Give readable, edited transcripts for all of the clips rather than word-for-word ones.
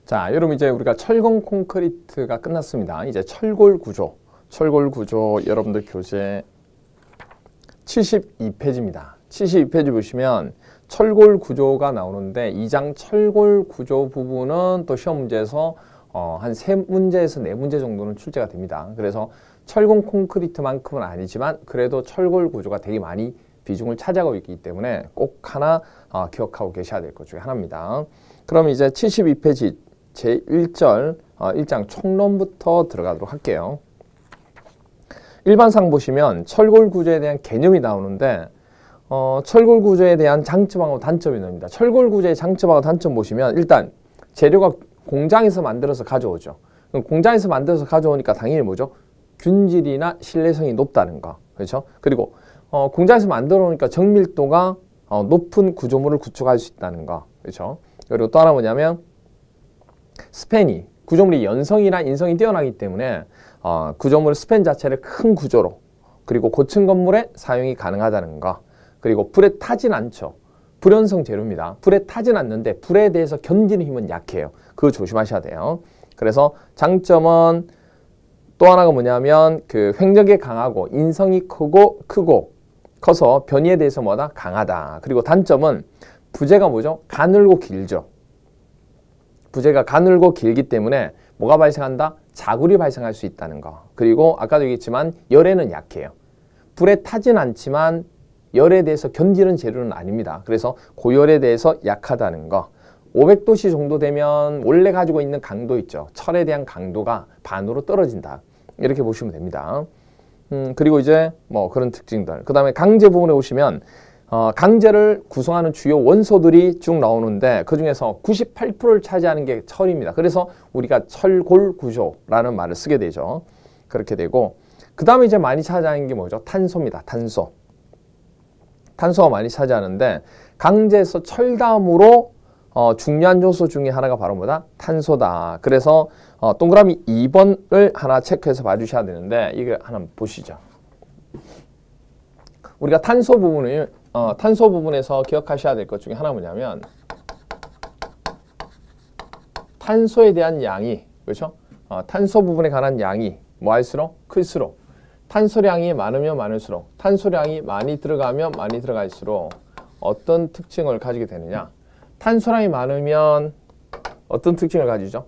자, 여러분 이제 우리가 철근 콘크리트가 끝났습니다. 이제 철골 구조 여러분들 교재 72페이지입니다. 72페이지 보시면 철골 구조가 나오는데 2장 철골 구조 부분은 또 시험 문제에서 한 3문제에서 4문제 정도는 출제가 됩니다. 그래서 철근 콘크리트만큼은 아니지만 그래도 철골 구조가 되게 많이 비중을 차지하고 있기 때문에 꼭 하나 기억하고 계셔야 될 것 중에 하나입니다. 그럼 이제 72페이지 제1절 1장 총론부터 들어가도록 할게요. 일반상 보시면 철골 구조에 대한 개념이 나오는데 철골 구조에 대한 장점하고 단점이 나옵니다. 철골 구조의 장점하고 단점 보시면 일단 재료가 공장에서 만들어서 가져오죠. 그럼 공장에서 만들어서 가져오니까 당연히 뭐죠? 균질이나 신뢰성이 높다는 거. 그렇죠? 그리고 공장에서 만들어 놓으니까 정밀도가 높은 구조물을 구축할 수 있다는 거. 그렇죠? 그리고 또 하나 뭐냐면 스팬이 구조물이 연성이나 인성이 뛰어나기 때문에 구조물 스팬 자체를 큰 구조로 그리고 고층 건물에 사용이 가능하다는 거. 그리고 불에 타진 않죠. 불연성 재료입니다. 불에 타진 않는데 불에 대해서 견디는 힘은 약해요. 그거 조심하셔야 돼요. 그래서 장점은 또 하나가 뭐냐면 그 횡력에 강하고 인성이 커서 변이에 대해서 뭐다? 강하다. 그리고 단점은 부재가 뭐죠? 가늘고 길죠. 부재가 가늘고 길기 때문에 뭐가 발생한다? 자굴이 발생할 수 있다는 거. 그리고 아까도 얘기했지만 열에는 약해요. 불에 타진 않지만 열에 대해서 견디는 재료는 아닙니다. 그래서 고열에 대해서 약하다는 거. 500도씨 정도 되면 원래 가지고 있는 강도 있죠. 철에 대한 강도가 반으로 떨어진다. 이렇게 보시면 됩니다. 그리고 이제 뭐 그런 특징들. 그 다음에 강제 부분에 오시면 강제를 구성하는 주요 원소들이 쭉 나오는데 그 중에서 98%를 차지하는 게 철입니다. 그래서 우리가 철골 구조라는 말을 쓰게 되죠. 그렇게 되고 그 다음에 이제 많이 차지하는 게 뭐죠? 탄소입니다. 탄소. 탄소가 많이 차지하는데 강제에서 철 다음으로 중요한 요소 중에 하나가 바로 뭐다? 탄소다. 그래서 동그라미 2번을 하나 체크해서 봐주셔야 되는데 이거 하나 보시죠. 우리가 탄소 부분에서 기억하셔야 될 것 중에 하나 뭐냐면 탄소에 대한 양이 그렇죠? 탄소 부분에 관한 양이 뭐 할수록 클수록 탄소량이 많으면 많을수록 탄소량이 많이 들어가면 많이 들어갈수록 어떤 특징을 가지게 되느냐? 탄소량이 많으면 어떤 특징을 가지죠?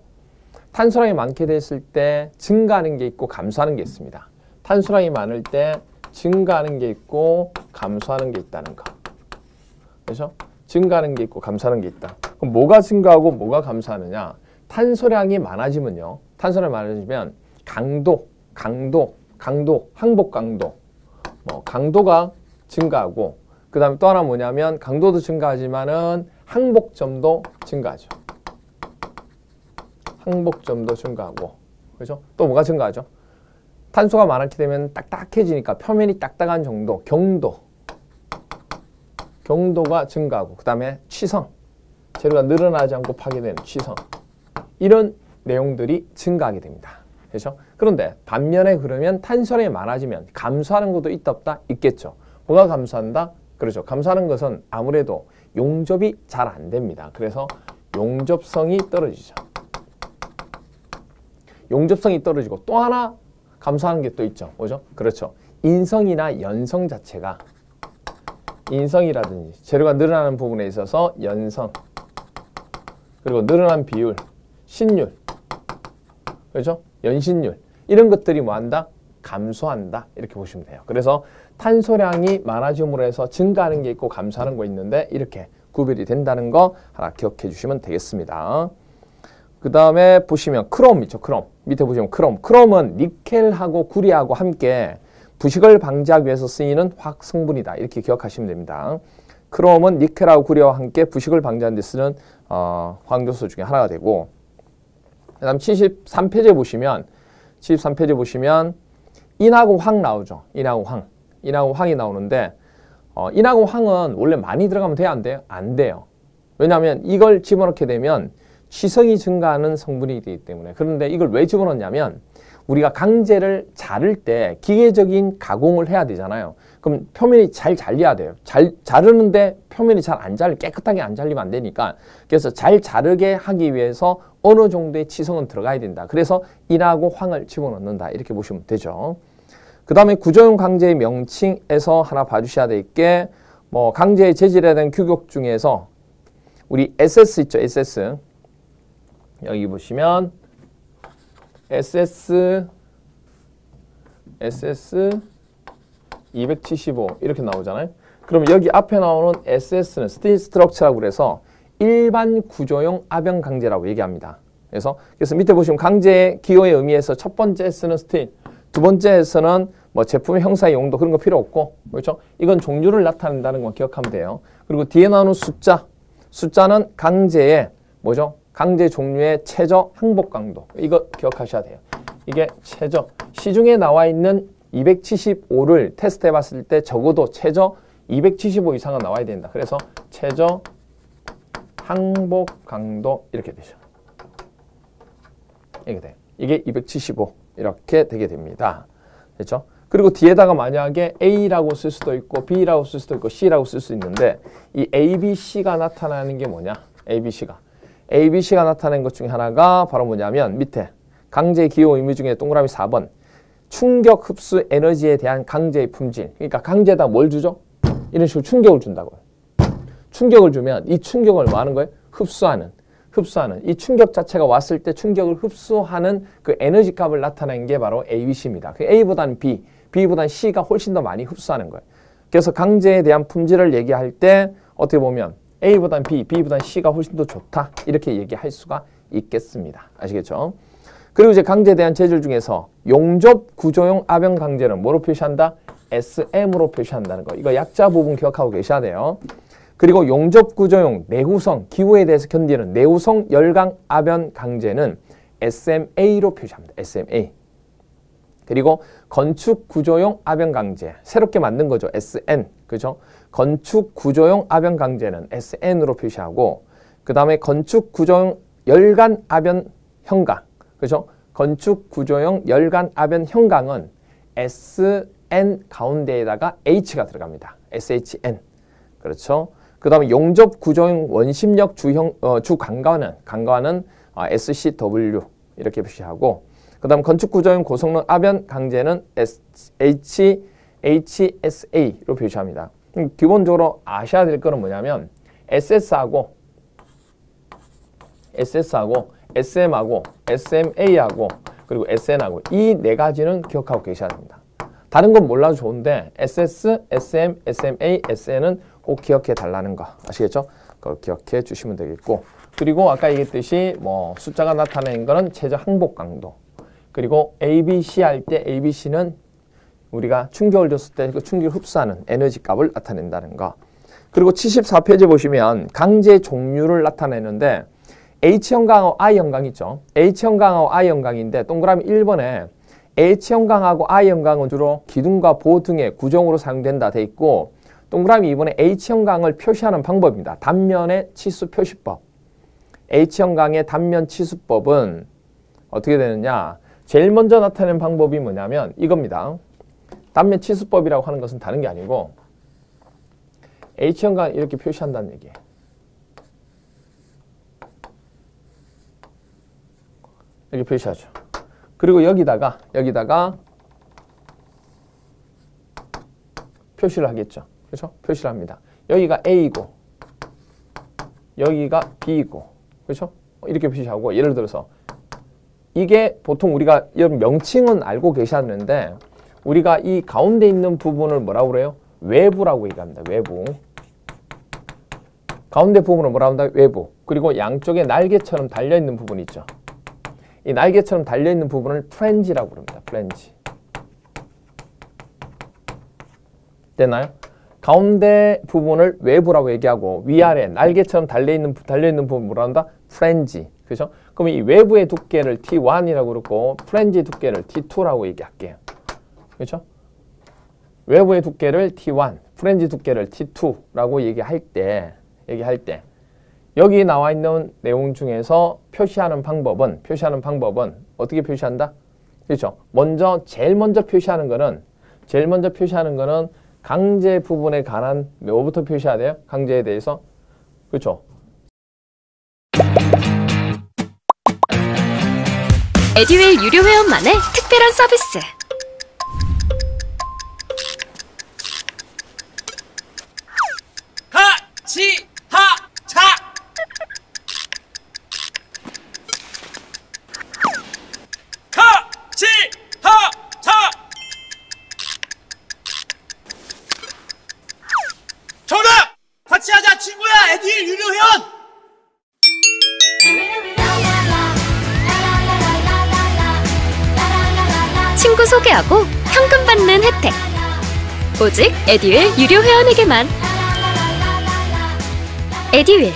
탄소량이 많게 됐을 때 증가하는 게 있고 감소하는 게 있습니다. 탄소량이 많을 때 증가하는 게 있고 감소하는 게 있다는 거. 그렇죠? 증가하는 게 있고 감소하는 게 있다. 그럼 뭐가 증가하고 뭐가 감소하느냐? 탄소량이 많아지면요. 탄소량이 많아지면 항복 강도, 강도가 증가하고 그 다음에 또 하나 뭐냐면 강도도 증가하지만은 항복점도 증가하죠. 항복점도 증가하고 그렇죠? 또 뭐가 증가하죠? 탄소가 많게 되면 딱딱해지니까 표면이 딱딱한 정도, 경도가 증가하고 그 다음에 취성, 재료가 늘어나지 않고 파괴되는 취성 이런 내용들이 증가하게 됩니다. 그렇죠? 그런데 반면에 그러면 탄소량이 많아지면 감소하는 것도 있다 없다? 있겠죠. 뭐가 감소한다? 그렇죠. 감소하는 것은 아무래도 용접이 잘 안 됩니다. 그래서 용접성이 떨어지죠. 용접성이 떨어지고 또 하나 감소하는 게 또 있죠. 뭐죠? 그렇죠. 인성이나 연성 자체가 인성이라든지 재료가 늘어나는 부분에 있어서 연성 그리고 늘어난 비율, 신율 그렇죠? 연신율 이런 것들이 뭐한다? 감소한다 이렇게 보시면 돼요. 그래서 탄소량이 많아짐으로 해서 증가하는 게 있고 감소하는 거 있는데 이렇게 구별이 된다는 거 하나 기억해 주시면 되겠습니다. 그 다음에 보시면 크롬 있죠. 크롬 밑에 보시면 크롬은 니켈하고 구리하고 함께 부식을 방지하기 위해서 쓰이는 화학 성분이다 이렇게 기억하시면 됩니다. 크롬은 니켈하고 구리와 함께 부식을 방지하는 데 쓰는 화학요소 중에 하나가 되고 그 다음 73페이지에 보시면 인하고 황 나오죠. 인하고 황이 나오는데 인하고 황은 원래 많이 들어가면 돼요? 안 돼요? 안 돼요. 왜냐하면 이걸 집어넣게 되면 취성이 증가하는 성분이 되기 때문에. 그런데 이걸 왜 집어넣냐면 우리가 강제를 자를 때 기계적인 가공을 해야 되잖아요. 그럼 표면이 잘 잘려야 돼요. 자르는데 표면이 잘 안 잘려, 깨끗하게 안 잘리면 안 되니까. 그래서 잘 자르게 하기 위해서 어느 정도의 치성은 들어가야 된다. 그래서 인하고 황을 집어넣는다. 이렇게 보시면 되죠. 그 다음에 구조용 강제의 명칭에서 하나 봐주셔야 될 게, 뭐 강제의 재질에 대한 규격 중에서 우리 SS 있죠, SS. 여기 보시면 SS 275 이렇게 나오잖아요. 그럼 여기 앞에 나오는 SS는 스틸 스트럭처라고 그래서 일반 구조용 압연 강제라고 얘기합니다. 그래서 밑에 보시면 강제의 기호의 의미에서 첫 번째 S는 스틸, 두 번째 S는 뭐 제품의 형상의 용도 그런 거 필요 없고, 그렇죠? 이건 종류를 나타낸다는 건 기억하면 돼요. 그리고 뒤에 나오는 숫자는 강제의 뭐죠? 강제 종류의 최저 항복 강도. 이거 기억하셔야 돼요. 이게 최저. 시중에 나와 있는 275를 테스트해 봤을 때 적어도 최저 275 이상은 나와야 된다. 그래서 최저 항복 강도 이렇게 되죠. 이게 돼요. 이게 275 이렇게 되게 됩니다. 됐죠? 그리고 뒤에다가 만약에 A라고 쓸 수도 있고 B라고 쓸 수도 있고 C라고 쓸 수 있는데 이 A, B, C가 나타나는 게 뭐냐? A, B, C가 나타낸 것 중에 하나가 바로 뭐냐면 밑에 강제 기호 의미 중에 동그라미 4번 충격 흡수 에너지에 대한 강제의 품질. 그러니까 강제에다 뭘 주죠? 이런 식으로 충격을 준다고요. 충격을 주면 이 충격을 뭐 하는 거예요? 흡수하는. 이 충격 자체가 왔을 때 충격을 흡수하는 그 에너지 값을 나타낸 게 바로 A, B, C입니다. 그 A보다는 B, B보다는 C가 훨씬 더 많이 흡수하는 거예요. 그래서 강제에 대한 품질을 얘기할 때 어떻게 보면 A보다는 B, B보다는 C가 훨씬 더 좋다. 이렇게 얘기할 수가 있겠습니다. 아시겠죠? 그리고 이제 강제에 대한 재질 중에서 용접 구조용 압연 강제는 뭐로 표시한다? SM으로 표시한다는 거. 이거 약자 부분 기억하고 계셔야 돼요. 그리고 용접 구조용 내구성, 기후에 대해서 견디는 내구성 열강 압연 강제는 SMA로 표시합니다. SMA. 그리고 건축 구조용 압연 강제, 새롭게 만든 거죠. SN. 그죠? 건축 구조용 압연 강제는 SN으로 표시하고, 그 다음에 건축 구조용 열간 압연 형강. 그죠? 건축 구조용 열간 압연 형강은 SN 가운데에다가 H가 들어갑니다. SHN. 그렇죠? 그 다음에 용접 구조용 원심력 주강과는 SCW 이렇게 표시하고, 그 다음 건축 구조용 고성능 압연 강제는 HSA로 표시합니다. 기본적으로 아셔야 될 거는 뭐냐면 SS하고 SM하고 SMA하고 그리고 SN하고 이 네 가지는 기억하고 계셔야 됩니다. 다른 건 몰라도 좋은데 SS, SM, SMA, SN은 꼭 기억해 달라는 거 아시겠죠? 그거 기억해 주시면 되겠고, 그리고 아까 얘기했듯이 뭐 숫자가 나타내는 거는 최저 항복 강도, 그리고 ABC 할 때 ABC는 우리가 충격을 줬을 때 그 충격을 흡수하는 에너지 값을 나타낸다는 거. 그리고 74페이지 보시면 강제 종류를 나타내는데 H형강하고 I형강 있죠. H형강하고 I형강인데 동그라미 1번에 H형강하고 I형강은 주로 기둥과 보호 등의 구정으로 사용된다 돼 있고, 동그라미 2번에 H형강을 표시하는 방법입니다. 단면의 치수 표시법. H형강의 단면 치수법은 어떻게 되느냐? 제일 먼저 나타내는 방법이 뭐냐면 이겁니다. 단면 치수법이라고 하는 것은 다른 게 아니고 H형강 이렇게 표시한다는 얘기예요. 이렇게 표시하죠. 그리고 여기다가 표시를 하겠죠. 그렇죠? 표시를 합니다. 여기가 A이고 여기가 B이고, 그렇죠? 이렇게 표시하고, 예를 들어서 이게 보통 우리가 이런 명칭은 알고 계셨는데 우리가 이 가운데 있는 부분을 뭐라고 그래요? 외부라고 얘기합니다. 외부. 가운데 부분을 뭐라고 한다? 외부. 그리고 양쪽에 날개처럼 달려있는 부분이 있죠. 이 날개처럼 달려있는 부분을 프렌지라고 부릅니다. 프렌지. 됐나요? 가운데 부분을 외부라고 얘기하고 위아래 날개처럼 달려있는 부분 뭐라 한다? 프렌지. 그죠? 그럼 이 외부의 두께를 T1이라고 그러고 프렌지 두께를 T2라고 얘기할게요. 그렇죠? 외부의 두께를 T1, 프렌지 두께를 T2라고 얘기할 때 여기 나와 있는 내용 중에서 표시하는 방법은 어떻게 표시한다? 그렇죠? 제일 먼저 표시하는 거는 강제 부분에 관한 뭐부터 표시해야 돼요? 강제에 대해서. 그렇죠? 에듀윌 유료 회원만의 특별한 서비스. 하치하차 하치하차 정답! 같이 하자 친구야 에듀윌 유료 회원! 친구 소개하고 현금 받는 혜택. 오직 에듀윌 유료 회원에게만. 에듀윌.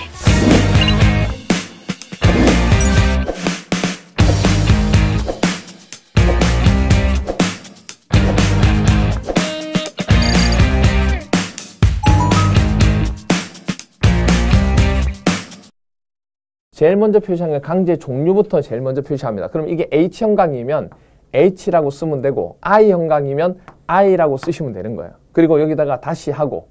제일 먼저 표시하는 건 강제 종류부터 제일 먼저 표시합니다. 그럼 이게 H형광이면 H라고 쓰면 되고 I형광이면 I라고 쓰시면 되는 거예요. 그리고 여기다가 다시 하고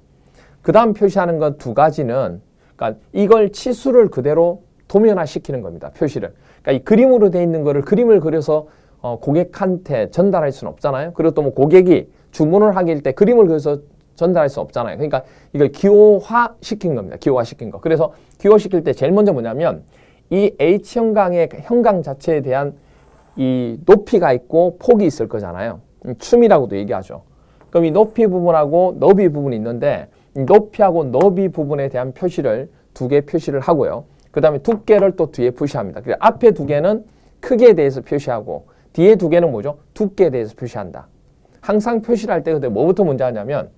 그 다음 표시하는 건 두 가지는 그러니까 이걸 치수를 그대로 도면화시키는 겁니다. 표시를. 그러니까 이 그림으로 돼 있는 거를 그림을 그려서 고객한테 전달할 수는 없잖아요. 그리고 또 뭐 고객이 주문을 하길 때 그림을 그려서 전달할 수 없잖아요. 그러니까 이걸 기호화시킨 겁니다. 기호화시킨 거. 그래서 기호시킬 때 제일 먼저 뭐냐면 이 H형광의 형광 자체에 대한 이 높이가 있고 폭이 있을 거잖아요. 춤이라고도 얘기하죠. 그럼 이 높이 부분하고 너비 부분이 있는데 이 높이하고 너비 부분에 대한 표시를 두 개 표시를 하고요. 그 다음에 두께를 또 뒤에 표시합니다. 그래서 앞에 두 개는 크기에 대해서 표시하고 뒤에 두 개는 뭐죠? 두께에 대해서 표시한다. 항상 표시를 할 때 그때 뭐부터 먼저 하냐면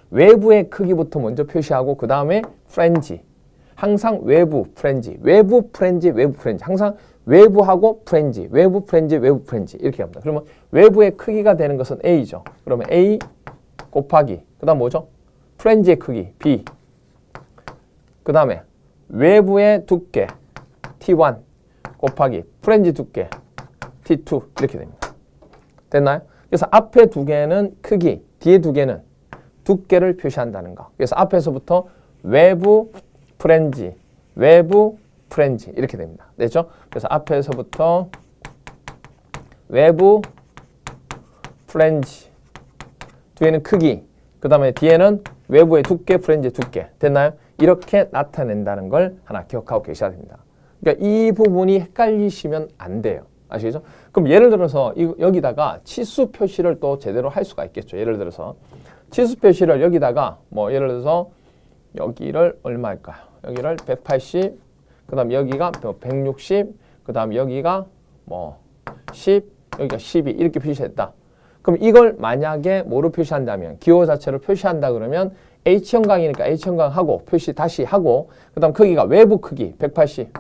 외부의 크기부터 먼저 표시하고 그 다음에 프렌지. 항상 외부 프렌지, 외부 프렌지, 외부 프렌지. 항상 외부하고 프렌지, 외부 프렌지, 외부 프렌지 이렇게 합니다. 그러면 외부의 크기가 되는 것은 A죠. 그러면 A 곱하기 그 다음 뭐죠? 프렌지의 크기 B. 그 다음에 외부의 두께 T1 곱하기 프렌지 두께 T2 이렇게 됩니다. 됐나요? 그래서 앞에 두 개는 크기, 뒤에 두 개는 두께를 표시한다는 거. 그래서 앞에서부터 외부 프렌지, 외부 프렌지 이렇게 됩니다. 됐죠? 그래서 앞에서부터 외부 프렌지, 뒤에는 크기, 그 다음에 뒤에는 외부의 두께, 프렌지 두께. 됐나요? 이렇게 나타낸다는 걸 하나 기억하고 계셔야 됩니다. 그러니까 이 부분이 헷갈리시면 안 돼요. 아시겠죠? 그럼 예를 들어서 여기다가 치수 표시를 또 제대로 할 수가 있겠죠. 예를 들어서 치수 표시를 여기다가 뭐 예를 들어서 여기를 얼마일까요? 여기를 180, 그 다음 여기가 160, 그 다음 여기가 뭐 10, 여기가 12 이렇게 표시했다. 그럼 이걸 만약에 뭐로 표시한다면 기호 자체로 표시한다 그러면 H형광이니까 H형광하고 표시 다시 하고 그 다음 크기가 외부 크기 180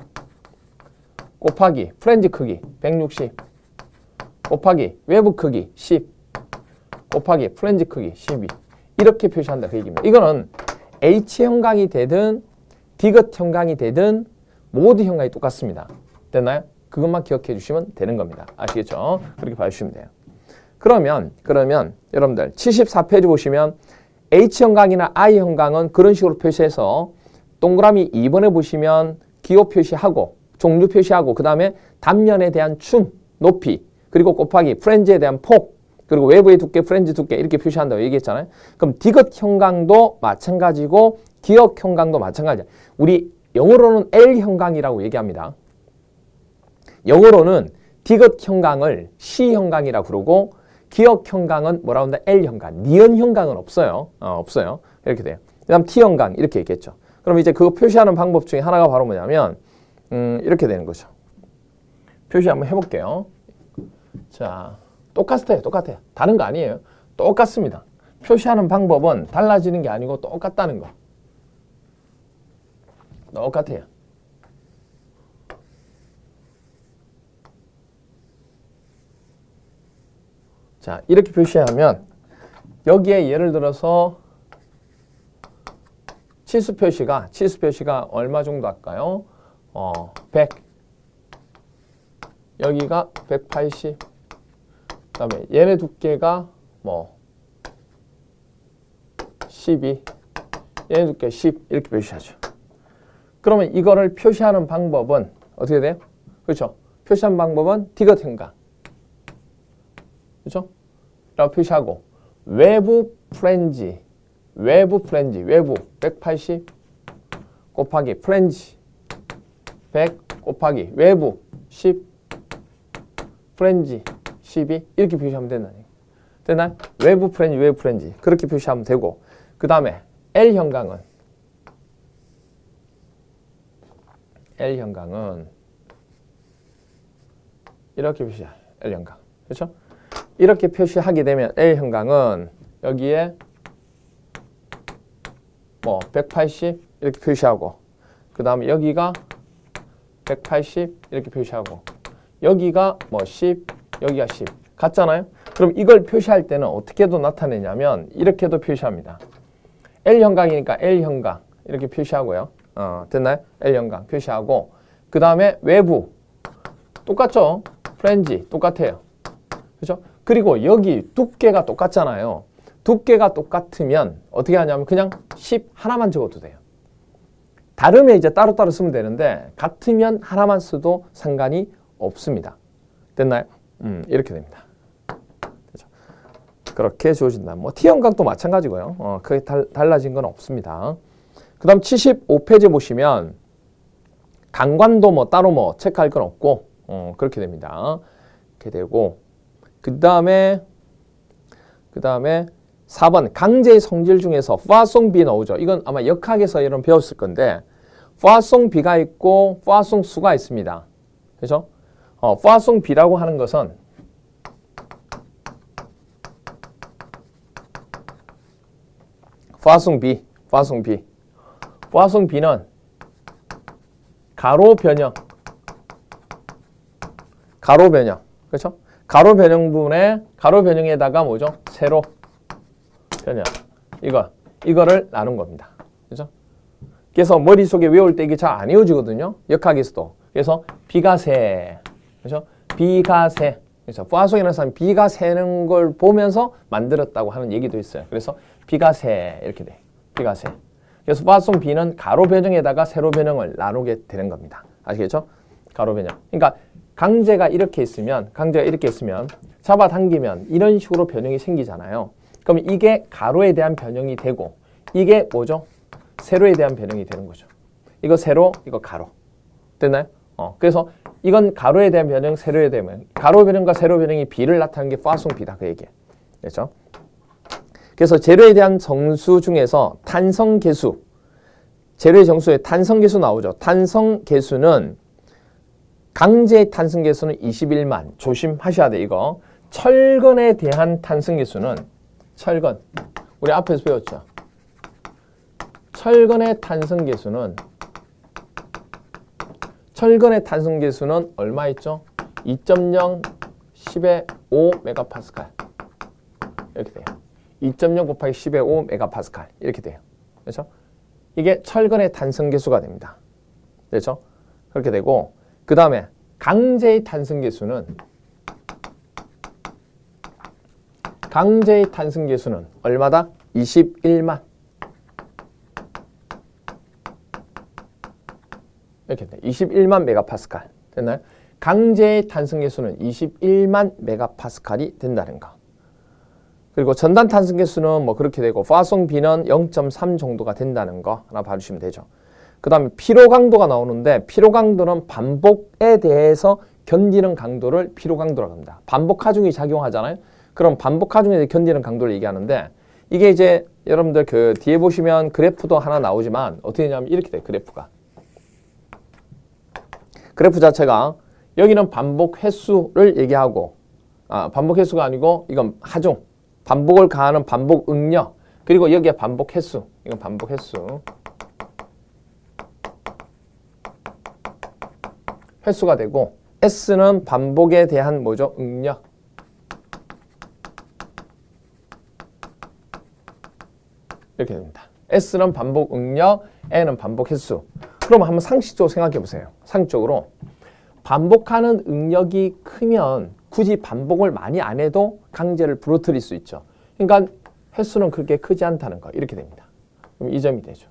곱하기 프렌지 크기 160 곱하기 외부 크기 10 곱하기 프렌지 크기 12 이렇게 표시한다 그 얘기입니다. 이거는 H형광이 되든 디귿형광이 되든 모두 형광이 똑같습니다. 됐나요? 그것만 기억해 주시면 되는 겁니다. 아시겠죠? 그렇게 봐주시면 돼요. 그러면 여러분들 74페이지 보시면 H형광이나 I형광은 그런 식으로 표시해서 동그라미 2번에 보시면 기호 표시하고 종류 표시하고 그 다음에 단면에 대한 춤, 높이 그리고 곱하기 프렌지에 대한 폭 그리고 외부의 두께, 프렌지 두께 이렇게 표시한다고 얘기했잖아요. 그럼 디귿형광도 마찬가지고 기역형광도 마찬가지야. 우리 영어로는 L형광이라고 얘기합니다. 영어로는 디귿형광을 C형광이라고 부르고 기역형광은 뭐라고 한다? L형광. 니은형광은 없어요. 없어요. 이렇게 돼요. 그 다음 T형광 이렇게 있겠죠. 그럼 이제 그거 표시하는 방법 중에 하나가 바로 뭐냐면 이렇게 되는 거죠. 표시 한번 해볼게요. 자, 똑같아요. 다른 거 아니에요. 똑같습니다. 표시하는 방법은 달라지는 게 아니고 똑같다는 거. 똑같아요. 자, 이렇게 표시하면 여기에 예를 들어서 치수 표시가 얼마 정도 할까요? 100 여기가 180 그다음에 얘네 두께가 뭐 12, 얘네 두께 10 이렇게 표시하죠. 그러면 이거를 표시하는 방법은 어떻게 돼요? 그렇죠? 표시하는 방법은 디귿 형광. 그렇죠? 라고 표시하고 외부 플랜지, 외부 180 곱하기 플랜지 100 곱하기 외부 10 플랜지 12 이렇게 표시하면 된다니. 되나요? 외부 플랜지 그렇게 표시하면 되고 그 다음에 L 형광은 이렇게 표시해요. L 형광. 그렇죠? 이렇게 표시하게 되면 L 형광은 여기에 뭐 180 이렇게 표시하고 그 다음에 여기가 180 이렇게 표시하고 여기가 뭐 10 여기가 10 같잖아요. 그럼 이걸 표시할 때는 어떻게도 나타내냐면 이렇게도 표시합니다. L 형광이니까 L 형광 이렇게 표시하고요. 됐나요? L 형광 표시하고 그 다음에 외부 똑같죠? 플랜지 똑같아요. 그렇죠? 그리고 여기 두께가 똑같잖아요. 두께가 똑같으면 어떻게 하냐면 그냥 10 하나만 적어도 돼요. 다르면 이제 따로따로 쓰면 되는데 같으면 하나만 써도 상관이 없습니다. 됐나요? 이렇게 됩니다. 그렇죠? 그렇게 주어진다. 뭐 T형광도 마찬가지고요. 크게 달라진 건 없습니다. 그 다음 75페이지 보시면 강관도 뭐 따로 뭐 체크할 건 없고 그렇게 됩니다. 이렇게 되고 그 다음에 4번 강제의 성질 중에서 파송비 나오죠. 이건 아마 역학에서 여러분 배웠을 건데 파송비가 있고 파송수가 있습니다. 그렇죠? 파송비라고 하는 것은 파송비는 가로 변형 그렇죠? 가로 변형에다가 뭐죠? 세로 변형 이거를 나눈 겁니다. 그렇죠? 그래서 머릿속에 외울 때 이게 잘 안 외워지거든요. 역학에서도. 그래서 비가 새. 그렇죠? 비가 새. 그래서 파송이라는 사람이 비가 새는 걸 보면서 만들었다고 하는 얘기도 있어요. 그래서 비가 새 이렇게 돼. 비가 새. 그래서 파송 B는 가로 변형에다가 세로 변형을 나누게 되는 겁니다. 아시겠죠? 가로 변형. 그러니까 강제가 이렇게 있으면 잡아당기면 이런 식으로 변형이 생기잖아요. 그럼 이게 가로에 대한 변형이 되고 이게 뭐죠? 세로에 대한 변형이 되는 거죠. 이거 세로, 이거 가로. 됐나요? 그래서 이건 가로에 대한 변형, 세로에 대한 변형. 가로 변형과 세로 변형이 B를 나타내는 게 파송 B다. 그 얘기예요. 그렇죠? 그래서 재료에 대한 정수 중에서 탄성계수, 재료의 정수에 탄성계수 나오죠. 탄성계수는 강제의 탄성계수는 21만. 조심하셔야 돼 이거. 철근에 대한 탄성계수는 철근. 우리 앞에서 배웠죠. 철근의 탄성계수는 얼마 있죠? 2.0 10의 5 메가파스칼. 이렇게 돼요. 2.0 곱하기 10의 5 메가파스칼 이렇게 돼요. 그렇죠? 이게 철근의 탄성계수가 됩니다. 그렇죠? 그렇게 되고 그 다음에 강제의 탄성계수는 얼마다? 21만. 이렇게 돼. 21만 메가파스칼. 됐나요? 강제의 탄성계수는 21만 메가파스칼이 된다는 거. 그리고 전단 탄성계수는 뭐 그렇게 되고 파송 B는 0.3 정도가 된다는 거 하나 봐주시면 되죠. 그 다음에 피로 강도가 나오는데 피로 강도는 반복에 대해서 견디는 강도를 피로 강도라고 합니다. 반복 하중이 작용하잖아요. 그럼 반복 하중에 대해 견디는 강도를 얘기하는데 이게 이제 여러분들 그 뒤에 보시면 그래프도 하나 나오지만 어떻게 되냐면 이렇게 돼요. 그래프 자체가 여기는 반복 횟수를 얘기하고 반복 횟수가 아니고 이건 하중. 반복을 가하는 반복 응력 그리고 여기에 반복 횟수 이건 반복 횟수가 되고 S는 반복에 대한 뭐죠? 응력 이렇게 됩니다. S는 반복 응력, N은 반복 횟수. 그럼 한번 상식적으로 생각해 보세요. 상식적으로 반복하는 응력이 크면 굳이 반복을 많이 안 해도 강제를 부러뜨릴 수 있죠. 그러니까 횟수는 그렇게 크지 않다는 거 이렇게 됩니다. 그럼 이 점이 되죠.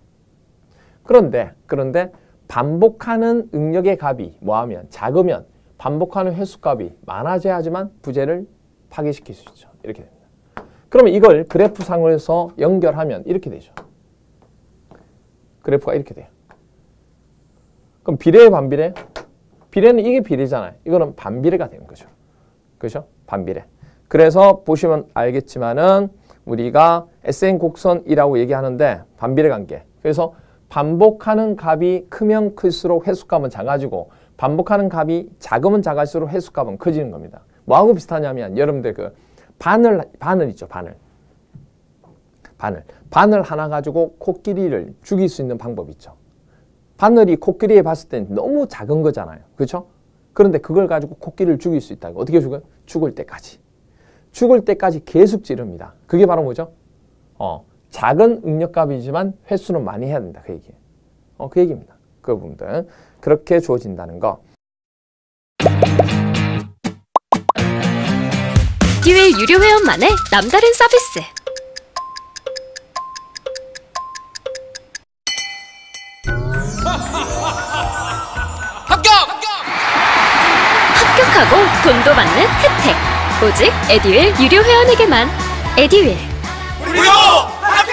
그런데 반복하는 응력의 값이 뭐하면 작으면 반복하는 횟수값이 많아져야 하지만 부재를 파괴시킬 수 있죠. 이렇게 됩니다. 그러면 이걸 그래프상에서 연결하면 이렇게 되죠. 그래프가 이렇게 돼요. 그럼 비례의 반비례? 비례는 이게 비례잖아요. 이거는 반비례가 되는 거죠. 그렇죠? 반비례. 그래서 보시면 알겠지만은 우리가 SN 곡선이라고 얘기하는데 반비례 관계. 그래서 반복하는 값이 크면 클수록 횟수값은 작아지고 반복하는 값이 작으면 작을수록 횟수값은 커지는 겁니다. 뭐하고 비슷하냐면 여러분들 그 바늘 있죠. 바늘 하나 가지고 코끼리를 죽일 수 있는 방법이 있죠. 바늘이 코끼리에 봤을 땐 너무 작은 거잖아요. 그렇죠? 그런데 그걸 가지고 코끼리를 죽일 수 있다고. 어떻게 죽어요? 죽을 때까지. 죽을 때까지 계속 찌릅니다. 그게 바로 뭐죠? 작은 응력값이지만 횟수는 많이 해야 된다. 그 얘기예요. 그 얘기입니다. 그 부분들. 그렇게 주어진다는 거. 에듀윌 유료 회원만의 남다른 서비스. 합격하고 돈도 받는 혜택. 오직 에듀윌 유료 회원에게만. 에듀윌. 무료 합격!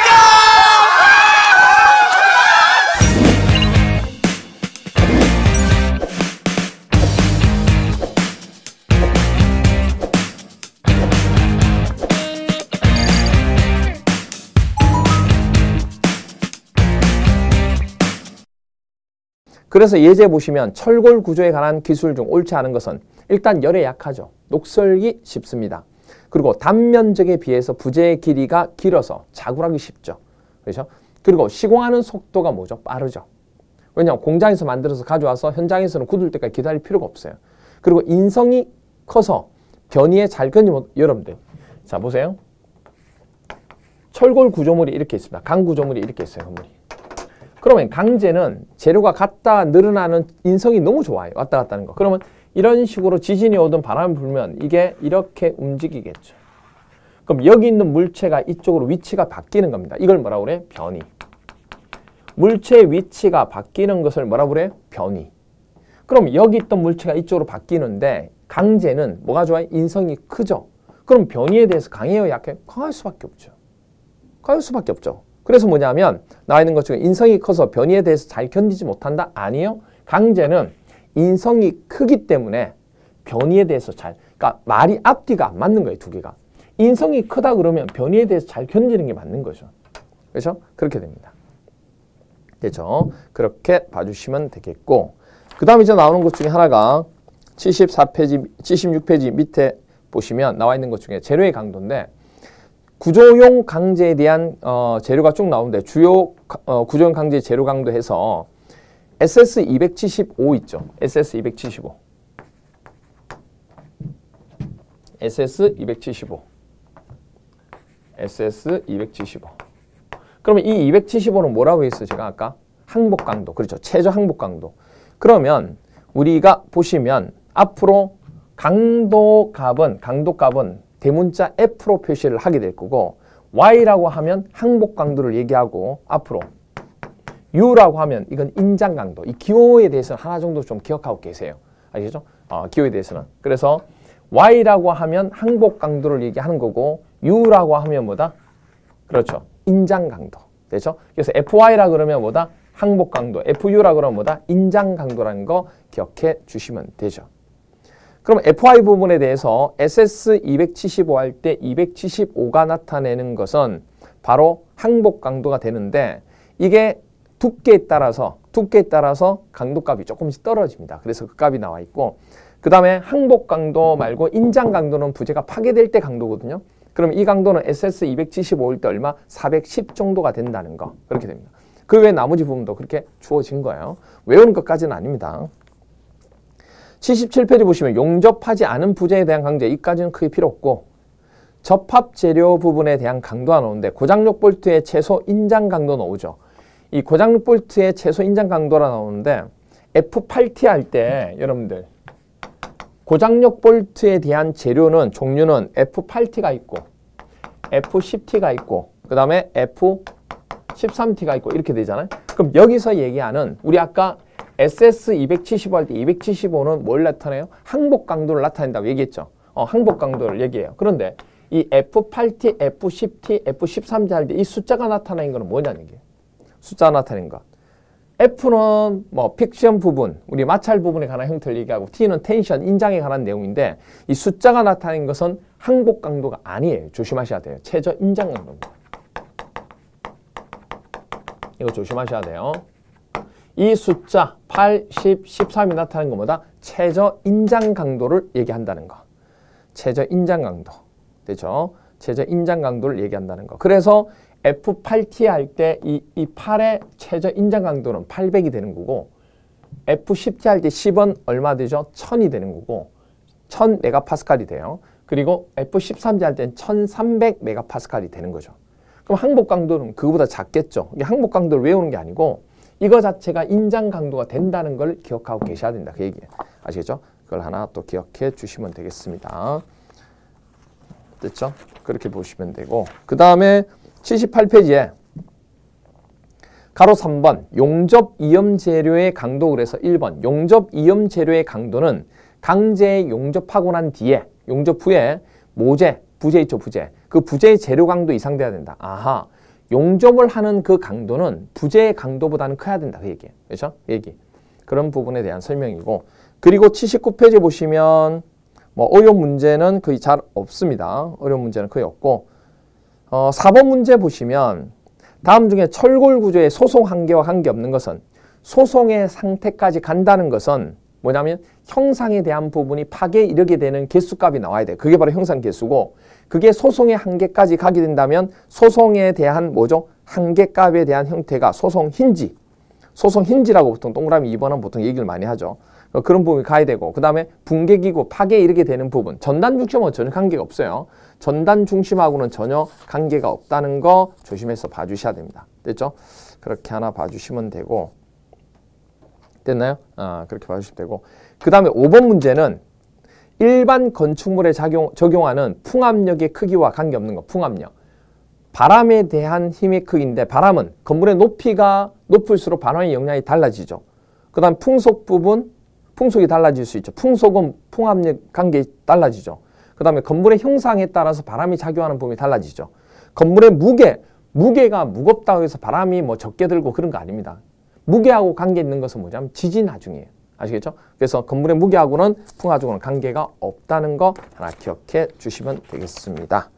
그래서 예제 보시면 철골 구조에 관한 기술 중 옳지 않은 것은 일단 열에 약하죠. 녹슬기 쉽습니다. 그리고 단면적에 비해서 부재의 길이가 길어서 자굴하기 쉽죠. 그렇죠? 그리고 시공하는 속도가 뭐죠? 빠르죠. 왜냐하면 공장에서 만들어서 가져와서 현장에서는 굳을 때까지 기다릴 필요가 없어요. 그리고 인성이 커서 변이에 잘 견디면 여러분들 자 보세요. 철골 구조물이 이렇게 있습니다. 강 구조물이 이렇게 있어요. 건물이. 그러면 강재는 재료가 갔다 늘어나는 인성이 너무 좋아요. 왔다 갔다 하는 거. 그러면 이런 식으로 지진이 오든 바람이 불면 이게 이렇게 움직이겠죠. 그럼 여기 있는 물체가 이쪽으로 위치가 바뀌는 겁니다. 이걸 뭐라고 그래? 변이. 물체의 위치가 바뀌는 것을 뭐라고 그래? 변이. 그럼 여기 있던 물체가 이쪽으로 바뀌는데 강재는 뭐가 좋아요? 인성이 크죠. 그럼 변이에 대해서 강해요? 약해요? 강할 수밖에 없죠. 강할 수밖에 없죠. 그래서 뭐냐면 나와 있는 것 중에 인성이 커서 변이에 대해서 잘 견디지 못한다? 아니요. 강재는 인성이 크기 때문에 변이에 대해서 그러니까 말이 앞뒤가 안 맞는 거예요. 두 개가. 인성이 크다 그러면 변이에 대해서 잘 견디는 게 맞는 거죠. 그렇죠? 그렇게 됩니다. 됐죠? 그렇게 봐주시면 되겠고 그 다음에 이제 나오는 것 중에 하나가 74페이지, 76페이지 밑에 보시면 나와 있는 것 중에 재료의 강도인데 구조용 강재에 대한 재료가 쭉 나오는데 주요 구조용 강재 재료 강도 해서 SS275 있죠. SS275. SS275. SS275. 그러면 이 275는 뭐라고 했어요? 제가 아까 항복 강도. 그렇죠. 최저 항복 강도. 그러면 우리가 보시면 앞으로 강도 값은 대문자 F로 표시를 하게 될 거고 Y라고 하면 항복 강도를 얘기하고 앞으로 U라고 하면 이건 인장 강도. 이 기호에 대해서는 하나 정도 좀 기억하고 계세요. 아시죠? 기호에 대해서는. 그래서 Y라고 하면 항복 강도를 얘기하는 거고 U라고 하면 뭐다? 그렇죠. 인장 강도. 되죠? 그래서 FY라 그러면 뭐다? 항복 강도. FU라 그러면 뭐다? 인장 강도라는 거 기억해 주시면 되죠. 그럼 FY 부분에 대해서 SS275 할 때 275가 나타내는 것은 바로 항복 강도가 되는데 이게 두께에 따라서 강도값이 조금씩 떨어집니다. 그래서 그 값이 나와 있고 그 다음에 항복 강도 말고 인장 강도는 부재가 파괴될 때 강도거든요. 그럼 이 강도는 SS275일 때 얼마? 410 정도가 된다는 거. 그렇게 됩니다. 그 외에 나머지 부분도 그렇게 주어진 거예요. 외우는 것까지는 아닙니다. 77페이지 보시면 용접하지 않은 부재에 대한 강제 이까지는 크게 필요 없고 접합 재료 부분에 대한 강도가 나오는데 고장력 볼트의 최소 인장 강도 나오죠. 이 고장력 볼트의 최소 인장 강도가 나오는데 F8T 할 때 여러분들 고장력 볼트에 대한 재료는 종류는 F8T가 있고 F10T가 있고 그 다음에 F13T가 있고 이렇게 되잖아요. 그럼 여기서 얘기하는 우리 아까 SS275 할 때 275는 뭘 나타내요? 항복 강도를 나타낸다고 얘기했죠. 항복 강도를 얘기해요. 그런데 이 F8T, F10T, F13T 할 때 이 숫자가 나타나는 거는 뭐냐는 얘기예요. 숫자가 나타낸 것. F는 뭐 픽션 부분, 우리 마찰 부분에 관한 형태를 얘기하고 T는 텐션, 인장에 관한 내용인데 이 숫자가 나타낸 것은 항복 강도가 아니에요. 조심하셔야 돼요. 최저 인장 강도입니다. 이거 조심하셔야 돼요. 이 숫자 8, 10, 13이 나타나는 것보다 최저 인장 강도를 얘기한다는 거. 최저 인장 강도. 되죠? 최저 인장 강도를 얘기한다는 거. 그래서 F8T 할 때 이 8의 최저 인장 강도는 800이 되는 거고 F10T 할 때 10은 얼마 되죠? 1000이 되는 거고 1000메가파스칼이 돼요. 그리고 F13T 할 때는 1300메가파스칼이 되는 거죠. 그럼 항복 강도는 그거보다 작겠죠. 이게 항복 강도를 외우는 게 아니고 이거 자체가 인장 강도가 된다는 걸 기억하고 계셔야 된다. 그 얘기예요. 아시겠죠? 그걸 하나 또 기억해 주시면 되겠습니다. 됐죠? 그렇게 보시면 되고 그 다음에 78페이지에 가로 3번 용접 이염 재료의 강도 그래서 1번 용접 이염 재료의 강도는 강제에 용접하고 난 뒤에 용접 후에 모재, 부재 있죠 부재 그 부재의 재료 강도 이상 돼야 된다. 아하 용접을 하는 그 강도는 부재의 강도보다는 커야 된다 그 얘기예요. 그렇죠? 얘기 그런 부분에 대한 설명이고 그리고 79페이지 보시면 뭐 어려운 문제는 거의 잘 없습니다. 어려운 문제는 거의 없고 4번 문제 보시면 다음 중에 철골 구조의 소송 한계와 관계없는 것은 소송의 상태까지 간다는 것은 뭐냐면 형상에 대한 부분이 파괴에 이르게 되는 개수값이 나와야 돼요. 그게 바로 형상 개수고 그게 소송의 한계까지 가게 된다면 소송에 대한 뭐죠? 한계값에 대한 형태가 소송 힌지. 소송 힌지라고 보통 동그라미 2번은 보통 얘기를 많이 하죠. 그런 부분이 가야 되고 그 다음에 붕괴기구, 파괴에 이르게 되는 부분 전단 중심하고는 전혀 관계가 없어요. 전단 중심하고는 전혀 관계가 없다는 거 조심해서 봐주셔야 됩니다. 됐죠? 그렇게 하나 봐주시면 되고 됐나요? 그렇게 봐주시면 되고 그 다음에 5번 문제는 일반 건축물에 적용하는 풍압력의 크기와 관계없는 거. 풍압력. 바람에 대한 힘의 크기인데 바람은 건물의 높이가 높을수록 바람의 영향이 달라지죠. 그 다음 풍속 부분, 풍속이 달라질 수 있죠. 풍속은 풍압력 관계 달라지죠. 그 다음에 건물의 형상에 따라서 바람이 작용하는 부분이 달라지죠. 건물의 무게가 무겁다고 해서 바람이 뭐 적게 들고 그런 거 아닙니다. 무게하고 관계 있는 것은 뭐냐면 지진 하중이에요. 아시겠죠? 그래서 건물의 무게하고는 풍하중은 관계가 없다는 거 하나 기억해 주시면 되겠습니다.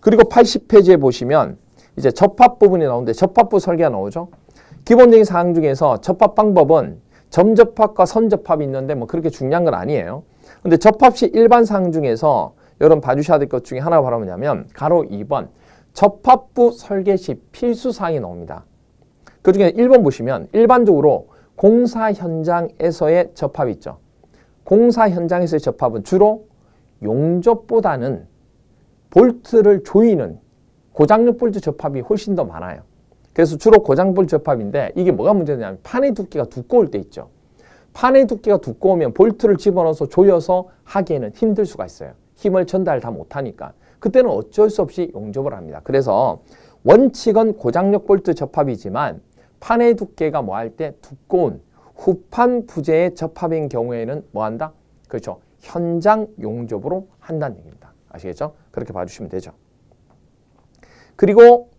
그리고 80페이지에 보시면 이제 접합 부분이 나오는데 접합부 설계가 나오죠. 기본적인 사항 중에서 접합 방법은 점접합과 선접합이 있는데 뭐 그렇게 중요한 건 아니에요. 근데 접합 시 일반 사항 중에서 여러분 봐주셔야 될 것 중에 하나가 바로 뭐냐면 가로 2번 접합부 설계 시 필수 사항이 나옵니다. 그 중에 1번 보시면 일반적으로 공사 현장에서의 접합이 있죠. 공사 현장에서의 접합은 주로 용접보다는 볼트를 조이는 고장력 볼트 접합이 훨씬 더 많아요. 그래서 주로 고장 볼트 접합인데 이게 뭐가 문제냐면 판의 두께가 두꺼울 때 있죠. 판의 두께가 두꺼우면 볼트를 집어넣어서 조여서 하기에는 힘들 수가 있어요. 힘을 전달 다 못하니까. 그때는 어쩔 수 없이 용접을 합니다. 그래서 원칙은 고장력 볼트 접합이지만 판의 두께가 뭐 할 때 두꺼운 후판 부재의 접합인 경우에는 뭐 한다? 그렇죠. 현장 용접으로 한다는 얘기입니다. 아시겠죠? 그렇게 봐주시면 되죠. 그리고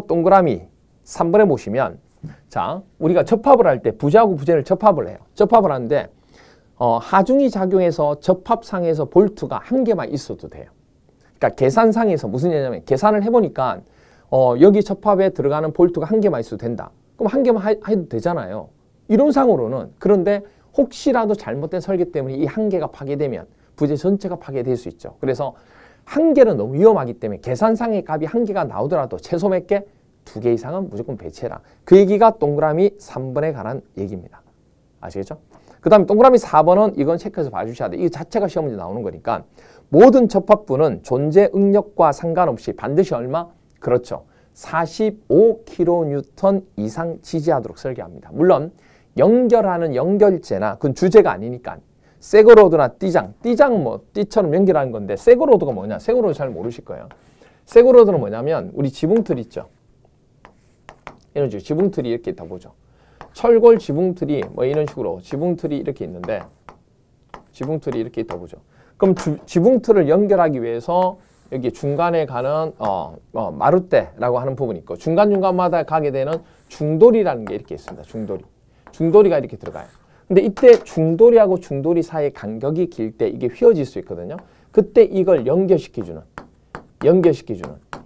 동그라미 3번에 보시면 자 우리가 접합을 할 때 부재하고 부재를 접합을 해요. 접합을 하는데 하중이 작용해서 접합상에서 볼트가 한 개만 있어도 돼요. 그러니까 계산상에서 무슨 얘기냐면 계산을 해보니까 여기 접합에 들어가는 볼트가 한 개만 있어도 된다. 그럼 한 개만 해도 되잖아요. 이론상으로는. 그런데 혹시라도 잘못된 설계 때문에 이 한 개가 파괴되면 부재 전체가 파괴될 수 있죠. 그래서 한 개는 너무 위험하기 때문에 계산상의 값이 한 개가 나오더라도 최소 몇 개? 2개 이상은 무조건 배치해라. 그 얘기가 동그라미 3번에 관한 얘기입니다. 아시겠죠? 그 다음에 동그라미 4번은 이건 체크해서 봐주셔야 돼요. 이 자체가 시험 문제 나오는 거니까 모든 접합부는 존재 응력과 상관없이 반드시 얼마? 그렇죠. 45kN 이상 지지하도록 설계합니다. 물론 연결하는 연결재나 그건 주제가 아니니까 세그로드나 띠장 뭐 띠처럼 연결하는 건데 세그로드가 뭐냐? 세그로드 잘 모르실 거예요. 세그로드는 뭐냐면 우리 지붕틀 있죠. 이런 식으로 지붕틀이 이렇게 있다 보죠. 철골 지붕틀이 뭐 이런 식으로 지붕틀이 이렇게 있는데 지붕틀이 이렇게 있다 보죠. 그럼 지붕틀을 연결하기 위해서 여기 중간에 가는 마룻대라고 하는 부분이 있고 중간중간마다 가게 되는 중돌이라는 게 이렇게 있습니다. 중돌이가 이렇게 들어가요. 근데 이때 중돌이하고 중돌이 사이의 간격이 길 때 이게 휘어질 수 있거든요. 그때 이걸 연결시켜주는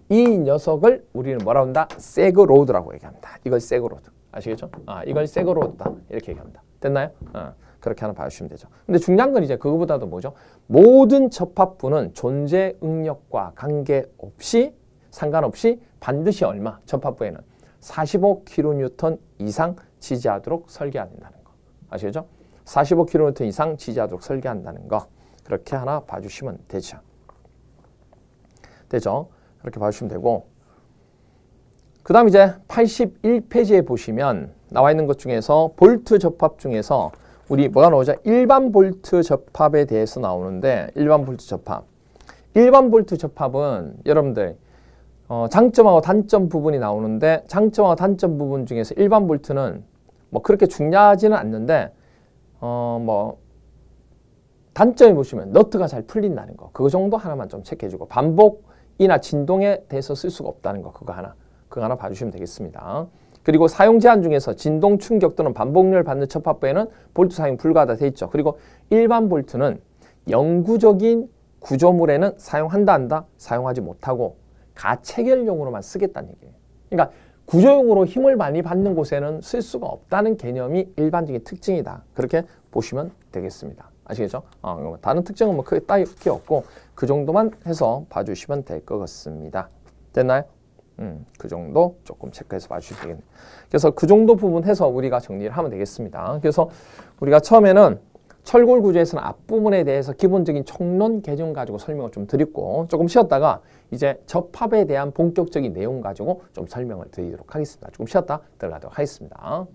이 녀석을 우리는 뭐라고 한다? 세그로드라고 얘기합니다. 이걸 세그로드. 아시겠죠? 이걸 세그로드다. 이렇게 얘기합니다. 됐나요? 그렇게 하나 봐주시면 되죠. 근데 중요한 건 이제 그거보다도 뭐죠? 모든 접합부는 존재 응력과 상관없이 반드시 얼마? 접합부에는 45kN 이상 지지하도록 설계한다는 거. 아시겠죠? 45kN 이상 지지하도록 설계한다는 거. 그렇게 하나 봐주시면 되죠. 그렇게 봐주시면 되고 그 다음 이제 81페이지에 보시면 나와 있는 것 중에서 볼트 접합 중에서 우리 뭐가 나오죠? 일반 볼트 접합에 대해서 나오는데 일반 볼트 접합은 여러분들 장점하고 단점 부분이 나오는데 장점하고 단점 부분 중에서 일반 볼트는 뭐 그렇게 중요하지는 않는데 뭐 단점이 보시면 너트가 잘 풀린다는 거 그거 정도 하나만 좀 체크해주고 반복이나 진동에 대해서 쓸 수가 없다는 거 그거 하나 봐주시면 되겠습니다. 그리고 사용 제한 중에서 진동, 충격 또는 반복률을 받는 접합부에는 볼트 사용 불가하다 돼 있죠. 그리고 일반 볼트는 영구적인 구조물에는 사용한다, 사용하지 못하고 가체결용으로만 쓰겠다는 얘기예요. 그러니까 구조용으로 힘을 많이 받는 곳에는 쓸 수가 없다는 개념이 일반적인 특징이다. 그렇게 보시면 되겠습니다. 아시겠죠? 다른 특징은 뭐 크게 딱히 없고 그 정도만 해서 봐주시면 될 것 같습니다. 됐나요? 그 정도 조금 체크해서 봐주시면 되겠네요. 그래서 그 정도 부분 해서 우리가 정리를 하면 되겠습니다. 그래서 우리가 처음에는 철골 구조에서는 앞부분에 대해서 기본적인 총론 개념 가지고 설명을 좀 드렸고 조금 쉬었다가 이제 접합에 대한 본격적인 내용 가지고 좀 설명을 드리도록 하겠습니다. 조금 쉬었다 들어가도록 하겠습니다.